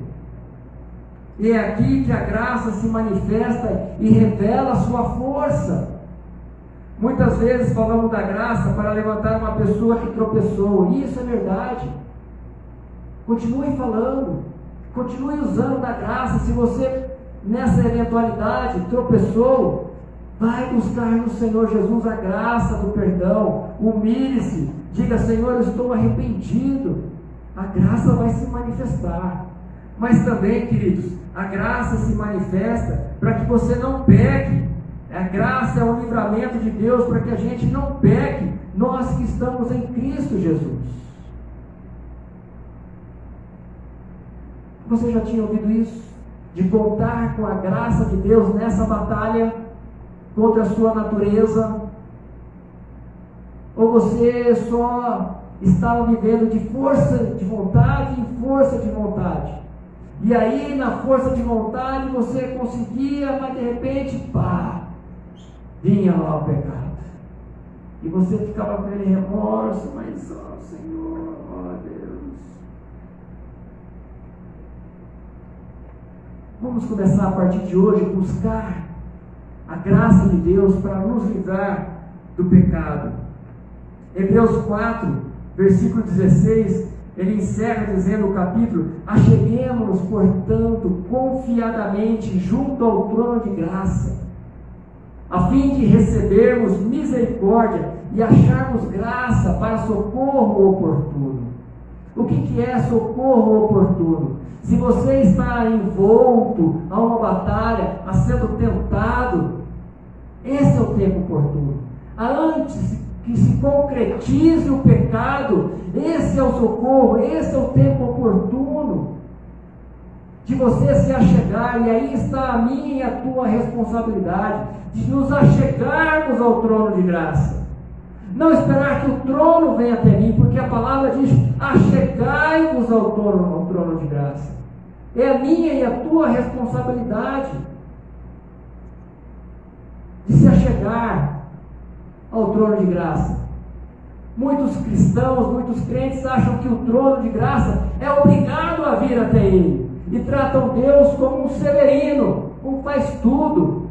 E é aqui que a graça se manifesta e revela a sua força. Muitas vezes falamos da graça para levantar uma pessoa que tropeçou, e isso é verdade. Continue falando, continue usando da graça. Se você nessa eventualidade tropeçou, vai buscar no Senhor Jesus a graça do perdão, humilhe-se, diga: Senhor, eu estou arrependido. A graça vai se manifestar. Mas também, queridos, a graça se manifesta para que você não peque. A graça é o livramento de Deus para que a gente não peque, nós que estamos em Cristo Jesus. Você já tinha ouvido isso? De contar com a graça de Deus nessa batalha contra a sua natureza? Ou você só estava vivendo de força de vontade em força de vontade? E aí, na força de vontade, você conseguia, mas de repente, pá, vinha lá o pecado. E você ficava com aquele remorso, mas, ó Senhor, ó Deus. Vamos começar a partir de hoje a buscar a graça de Deus para nos livrar do pecado. Hebreus 4, versículo 16, ele encerra dizendo o capítulo: acheguemo-nos, portanto, confiadamente junto ao trono de graça, a fim de recebermos misericórdia e acharmos graça para socorro oportuno. O que é socorro oportuno? Se você está envolto a uma batalha, a sendo tentado, esse é o tempo oportuno. Antes que se concretize o pecado, esse é o socorro, esse é o tempo oportuno de você se achegar. E aí está a minha e a tua responsabilidade de nos achegarmos ao trono de graça. Não esperar que o trono venha até mim, porque a palavra diz: achegai-vos ao trono de graça. É a minha e a tua responsabilidade de se achegar ao trono de graça. Muitos cristãos, muitos crentes acham que o trono de graça é obrigado a vir até ele, e tratam Deus como um severino, um faz tudo.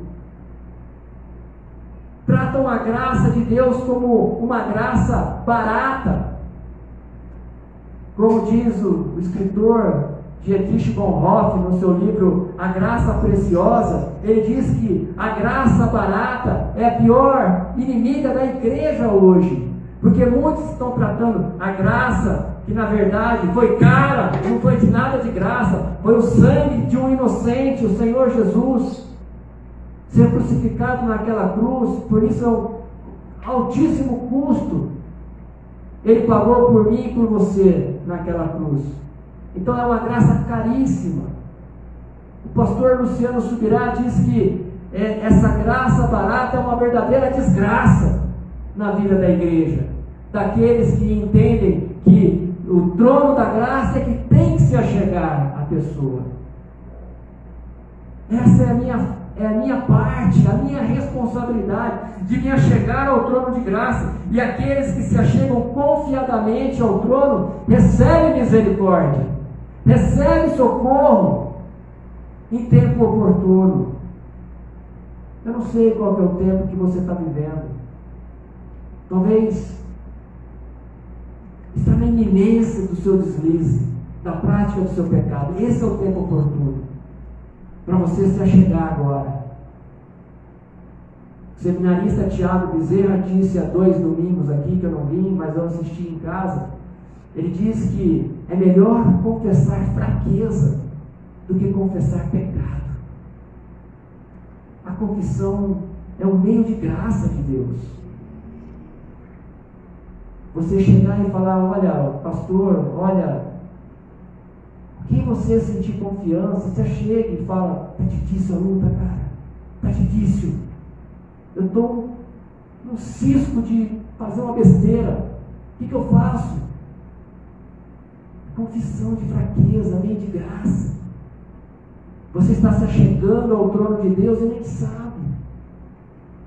Tratam a graça de Deus como uma graça barata. Como diz o escritor Dietrich Bonhoeffer no seu livro A Graça Preciosa, ele diz que a graça barata é a pior inimiga da igreja hoje, porque muitos estão tratando a graça, que na verdade foi cara, não foi de nada de graça, foi o sangue de um inocente, o Senhor Jesus, ser crucificado naquela cruz. Por isso é um altíssimo custo ele pagou por mim e por você naquela cruz. Então é uma graça caríssima. O pastor Luciano Subirá diz que essa graça barata é uma verdadeira desgraça na vida da igreja, daqueles que entendem que o trono da graça é que tem que se achegar à pessoa. Essa é a minha parte, a minha responsabilidade de me achegar ao trono de graça. E aqueles que se achegam confiadamente ao trono recebem misericórdia, recebem socorro em tempo oportuno. Eu não sei qual é o tempo que você está vivendo. Talvez está na iminência do seu deslize, da prática do seu pecado. Esse é o tempo oportuno para você se achegar agora. O seminarista Tiago Bezerra disse há 2 domingos aqui, que eu não vim, mas eu assisti em casa. Ele diz que é melhor confessar fraqueza do que confessar pecado. A confissão é um meio de graça de Deus. Você chegar e falar: olha, pastor, olha, quem você sentir confiança, você chega e fala: tá difícil a luta, cara, tá difícil, eu estou no cisco de fazer uma besteira, o que eu faço? Confissão de fraqueza, meio de graça. Você está se achegando ao trono de Deus e nem sabe.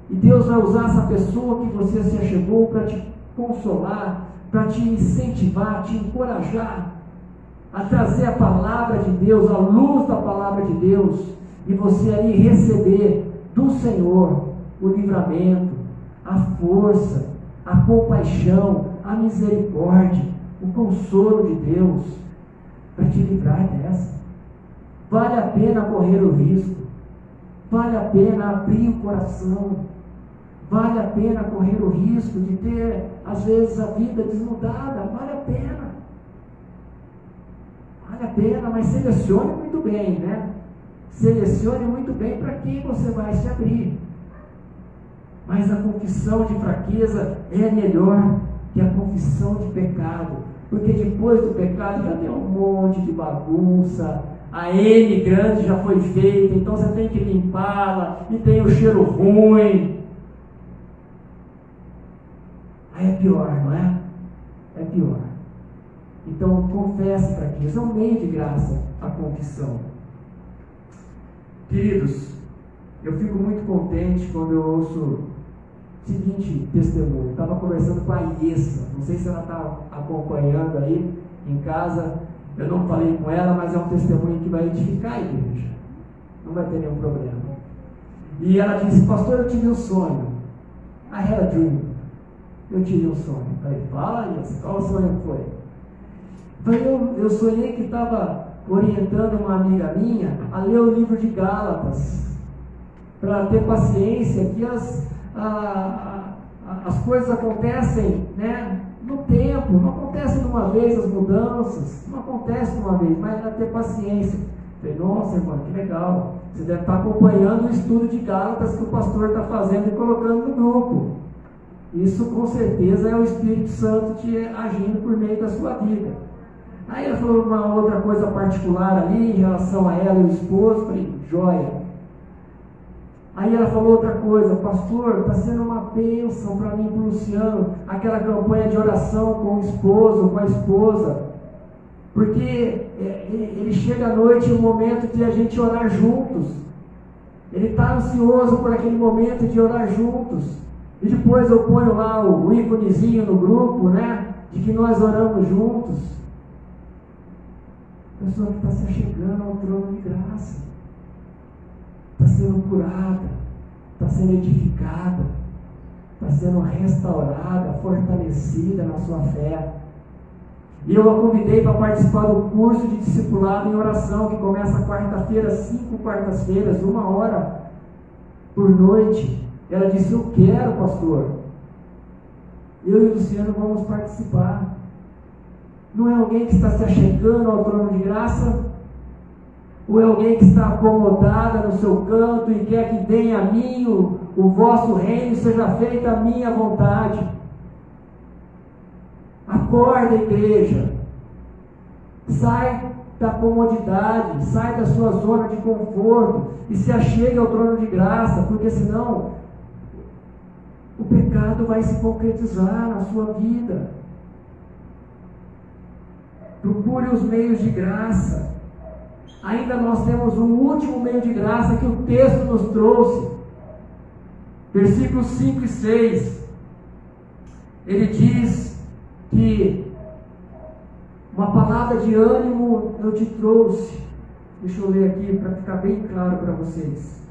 E Deus vai usar essa pessoa que você se achegou para te consolar, para te incentivar, te encorajar a trazer a palavra de Deus, a luz da palavra de Deus, e você aí receber do Senhor o livramento, a força, a compaixão, a misericórdia, o consolo de Deus para te livrar dessa. Vale a pena correr o risco, vale a pena abrir o coração, vale a pena correr o risco de ter, às vezes, a vida desnudada. Vale a pena. Vale a pena, mas selecione muito bem, né? Selecione muito bem para quem você vai se abrir. Mas a confissão de fraqueza é melhor que a confissão de pecado, porque depois do pecado já tem um monte de bagunça, a N grande já foi feita, então você tem que limpá-la, e tem o cheiro ruim. Aí é pior, não é? É pior. Então confesse fraqueza, é um meio de graça a confissão. Queridos, eu fico muito contente quando eu ouço o seguinte testemunho. Estava conversando com a Iessa, não sei se ela está acompanhando aí em casa, eu não falei com ela, mas é um testemunho que vai edificar a igreja, não vai ter nenhum problema. E ela disse: pastor, eu tive um sonho. I had a dream. Eu tive um sonho. Eu falei: fala, Iessa, qual sonho foi? Eu sonhei que estava orientando uma amiga minha a ler o livro de Gálatas, para ter paciência, que as coisas acontecem, né, no tempo, não acontecem de uma vez as mudanças, não acontece de uma vez, mas para ter paciência. Falei: nossa, irmã, que legal, você deve estar acompanhando o estudo de Gálatas que o pastor está fazendo e colocando no grupo. Isso com certeza é o Espírito Santo te agindo por meio da sua vida. Aí ela falou uma outra coisa particular ali em relação a ela e o esposo. Falei: joia. Aí ela falou outra coisa: pastor, está sendo uma bênção para mim, para o Luciano, aquela campanha de oração com o esposo, com a esposa, porque ele chega à noite, um momento de a gente orar juntos, ele está ansioso por aquele momento de orar juntos, e depois eu ponho lá o íconezinho no grupo, né, de que nós oramos juntos. A pessoa que está se achegando ao trono de graça, está sendo curada, está sendo edificada, está sendo restaurada, fortalecida na sua fé. E eu a convidei para participar do curso de discipulado em oração, que começa quarta-feira, 5 quartas-feiras, 1 hora por noite. Ela disse: eu quero, pastor. Eu e o Luciano vamos participar. Não é alguém que está se achegando ao trono de graça? Ou é alguém que está acomodada no seu canto e quer que venha a mim o vosso reino, seja feita a minha vontade? Acorda, igreja. Sai da comodidade, sai da sua zona de conforto e se achegue ao trono de graça, porque senão o pecado vai se concretizar na sua vida. Procure os meios de graça. Ainda nós temos um último meio de graça que o texto nos trouxe. Versículos 5 e 6. Ele diz que uma palavra de ânimo eu te trouxe. Deixa eu ler aqui para ficar bem claro para vocês.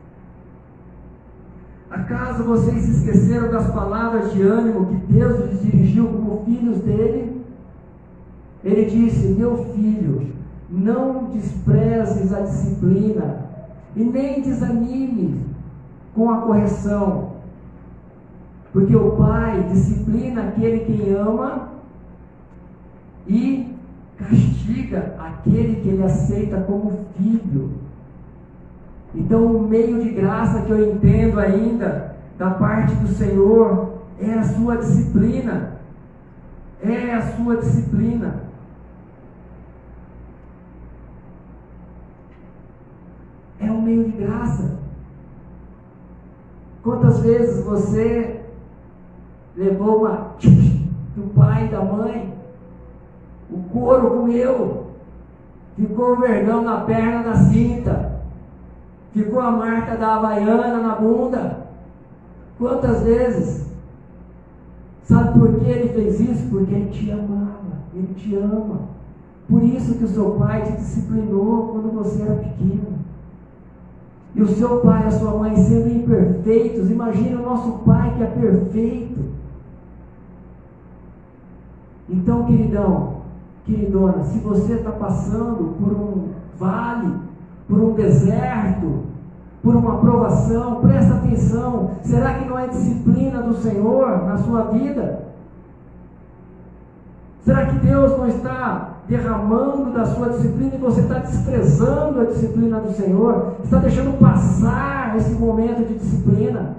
Acaso vocês se esqueceram das palavras de ânimo que Deus lhes dirigiu como filhos dele? Ele disse: meu filho, não desprezes a disciplina e nem desanime com a correção, Porque o pai disciplina aquele que ama e castiga aquele que ele aceita como filho. Então, o meio de graça que eu entendo ainda da parte do Senhor é a sua disciplina. É a sua disciplina. É um meio de graça. Quantas vezes você levou uma do pai e da mãe, o couro comeu, ficou o vergão na perna da cinta, ficou a marca da havaiana na bunda? Quantas vezes? Sabe por que ele fez isso? Porque ele te amava, ele te ama. Por isso que o seu pai te disciplinou quando você era pequeno. E o seu pai e a sua mãe sendo imperfeitos, imagine o nosso pai que é perfeito. Então, queridão, queridona, se você está passando por um vale, por um deserto, por uma provação, presta atenção. Será que não é disciplina do Senhor na sua vida? Será que Deus não está derramando da sua disciplina e você está desprezando a disciplina do Senhor? Está deixando passar esse momento de disciplina?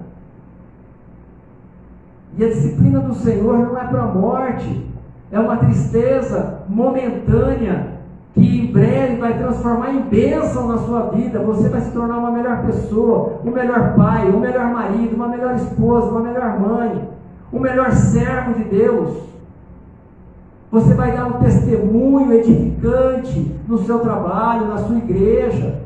E a disciplina do Senhor não é para a morte, é uma tristeza momentânea que em breve vai transformar em bênção na sua vida. Você vai se tornar uma melhor pessoa, um melhor pai, um melhor marido, uma melhor esposa, uma melhor mãe, um melhor servo de Deus. Você vai dar um testemunho edificante no seu trabalho, na sua igreja.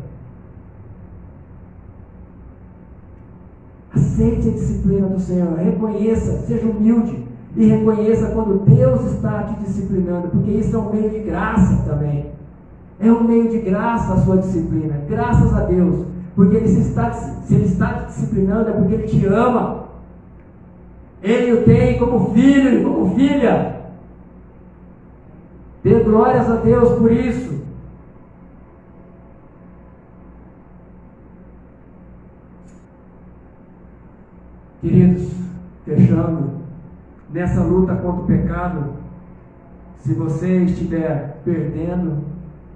Aceite a disciplina do Senhor, reconheça, seja humilde e reconheça quando Deus está te disciplinando, porque isso é um meio de graça também. É um meio de graça a sua disciplina, graças a Deus, porque se Ele está te disciplinando é porque Ele te ama. Ele o tem como filho e como filha. Dê glórias a Deus por isso. Queridos, fechando, nessa luta contra o pecado, se você estiver perdendo,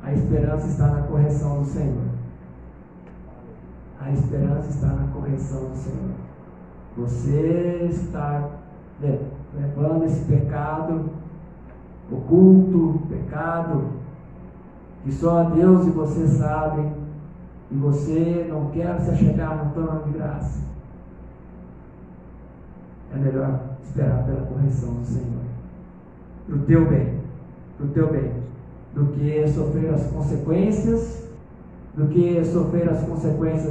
a esperança está na correção do Senhor. A esperança está na correção do Senhor. Você está levando esse pecado oculto, pecado que só Deus e você sabem, e você não quer se achegar no trono de graça. É melhor esperar pela correção do Senhor, para o teu bem, do que sofrer as consequências,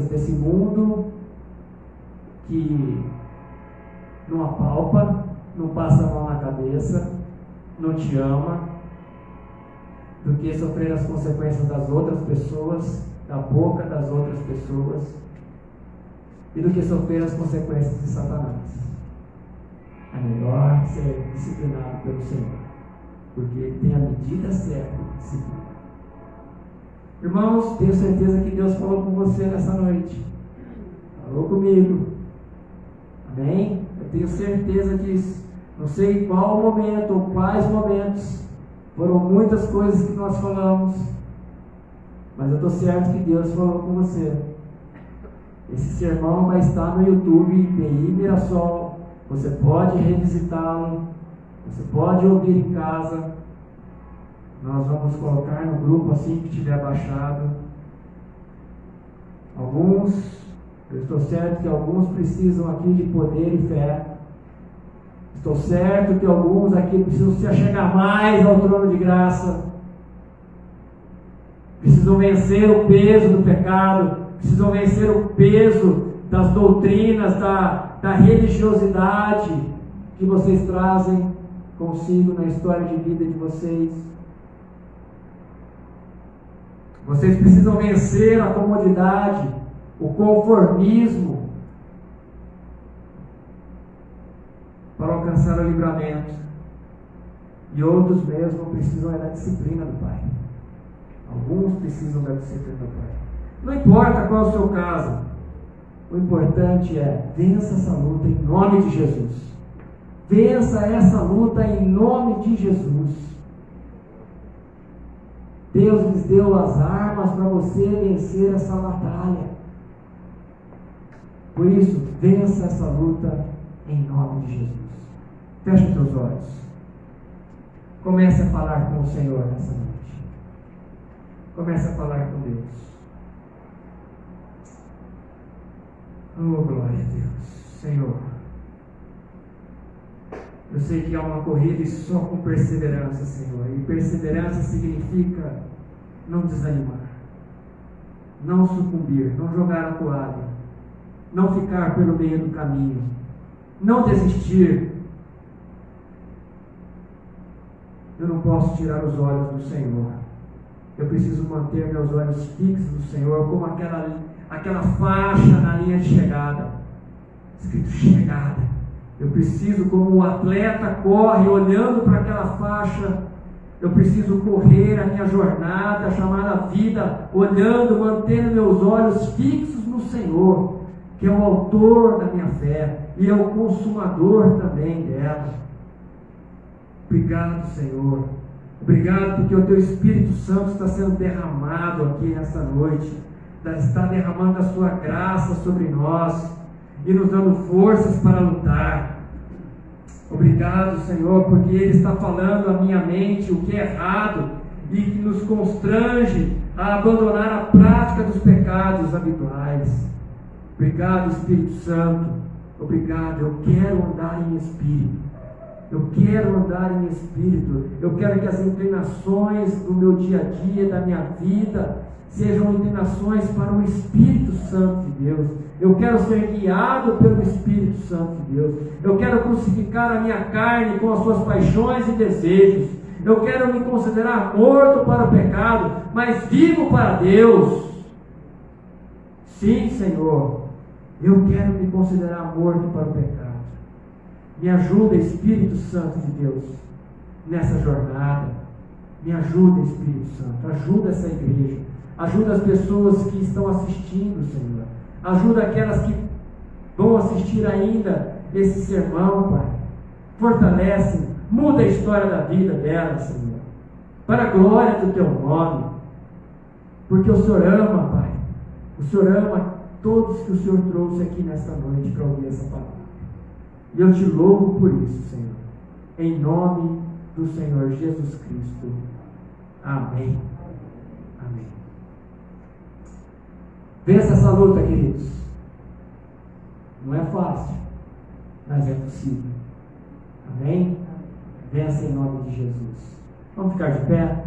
desse mundo que não apalpa, não passa a mão na cabeça, não te ama, do que sofrer as consequências das outras pessoas, da boca das outras pessoas, e do que sofrer as consequências de Satanás. É melhor ser disciplinado pelo Senhor, porque Ele tem a medida certa de disciplina. Irmãos, tenho certeza que Deus falou com você nessa noite, falou comigo, amém? Eu tenho certeza disso. Não sei qual momento ou quais momentos, foram muitas coisas que nós falamos, mas eu estou certo que Deus falou com você. Esse sermão vai estar no YouTube, PI Mirassol. Você pode revisitá-lo, você pode ouvir em casa. Nós vamos colocar no grupo assim que tiver baixado. Eu estou certo que alguns precisam aqui de poder e fé. Estou certo que alguns aqui precisam se achegar mais ao trono de graça. Precisam vencer o peso do pecado, precisam vencer o peso das doutrinas, da religiosidade que vocês trazem consigo na história de vida de vocês. Vocês precisam vencer a comodidade, o conformismo, para alcançar o livramento. E outros mesmo precisam da disciplina do Pai. Alguns precisam da disciplina do Pai. Não importa qual é o seu caso, o importante é vença essa luta em nome de Jesus. Vença essa luta em nome de Jesus. Deus lhes deu as armas para você vencer essa batalha. Por isso, vença essa luta em nome de Jesus. Feche os teus olhos. Comece a falar com o Senhor nessa noite. Comece a falar com Deus. Oh, glória a Deus. Senhor, eu sei que há uma corrida e só com perseverança, Senhor. E perseverança significa não desanimar, não sucumbir, não jogar a toalha, não ficar pelo meio do caminho, não desistir. Eu não posso tirar os olhos do Senhor. Eu preciso manter meus olhos fixos no Senhor, como aquela faixa na linha de chegada, escrito chegada. Eu preciso, como o atleta corre olhando para aquela faixa, eu preciso correr a minha jornada chamada vida, olhando, mantendo meus olhos fixos no Senhor, que é o autor da minha fé e é o consumador também dela. Obrigado, Senhor. Obrigado porque o Teu Espírito Santo está sendo derramado aqui nessa noite, está derramando a Sua graça sobre nós e nos dando forças para lutar. Obrigado, Senhor, porque Ele está falando à minha mente o que é errado e que nos constrange a abandonar a prática dos pecados habituais. Obrigado, Espírito Santo. Obrigado. Eu quero andar em Espírito. Eu quero andar em Espírito. Eu quero que as inclinações do meu dia a dia, da minha vida, sejam inclinações para o Espírito Santo de Deus. Eu quero ser guiado pelo Espírito Santo de Deus. Eu quero crucificar a minha carne com as suas paixões e desejos. Eu quero me considerar morto para o pecado, mas vivo para Deus. Sim, Senhor, eu quero me considerar morto para o pecado. Me ajuda, Espírito Santo de Deus, nessa jornada. Me ajuda, Espírito Santo. Ajuda essa igreja. Ajuda as pessoas que estão assistindo, Senhor. Ajuda aquelas que vão assistir ainda esse sermão, Pai. Fortalece, muda a história da vida delas, Senhor, para a glória do Teu nome. Porque o Senhor ama, Pai. O Senhor ama todos que o Senhor trouxe aqui nesta noite para ouvir essa palavra. E eu te louvo por isso, Senhor. Em nome do Senhor Jesus Cristo. Amém. Amém. Vença essa luta, queridos. Não é fácil, mas é possível. Amém? Vença em nome de Jesus. Vamos ficar de pé.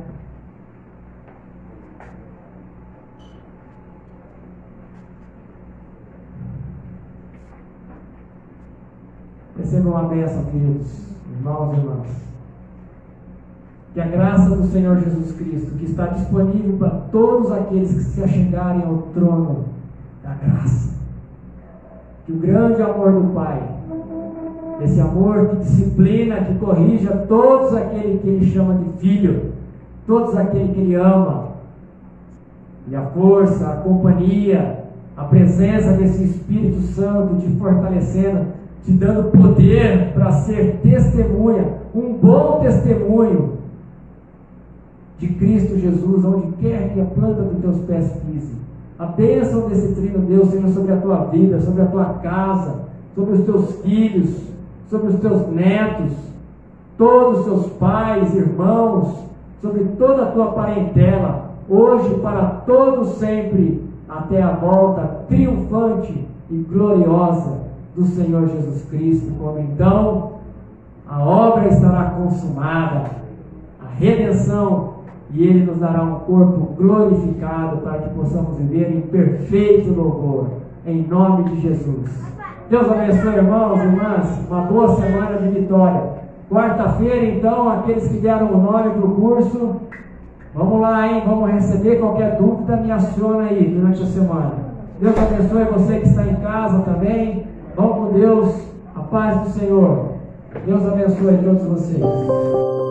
Recebam uma bênção, queridos, irmãos e irmãs. Que a graça do Senhor Jesus Cristo, que está disponível para todos aqueles que se achegarem ao trono da graça, que o grande amor do Pai, esse amor que disciplina, que corrige a todos aqueles que Ele chama de filho, todos aqueles que Ele ama, e a força, a companhia, a presença desse Espírito Santo te fortalecendo, te dando poder para ser testemunha, um bom testemunho de Cristo Jesus, onde quer que a planta dos teus pés pise. A bênção desse trino, Deus, seja sobre a tua vida, sobre a tua casa, sobre os teus filhos, sobre os teus netos, todos os teus pais, irmãos, sobre toda a tua parentela, hoje para todos sempre, até a volta triunfante e gloriosa do Senhor Jesus Cristo, quando então a obra estará consumada, a redenção, e Ele nos dará um corpo glorificado para que possamos viver em perfeito louvor, em nome de Jesus. Deus abençoe, irmãos e irmãs, uma boa semana de vitória. Quarta-feira, então, aqueles que deram o nome para o curso, vamos lá, hein? Vamos receber. Qualquer dúvida, me aciona aí durante a semana. Deus abençoe você que está em casa também. Vamos com Deus, a paz do Senhor. Deus abençoe a todos vocês.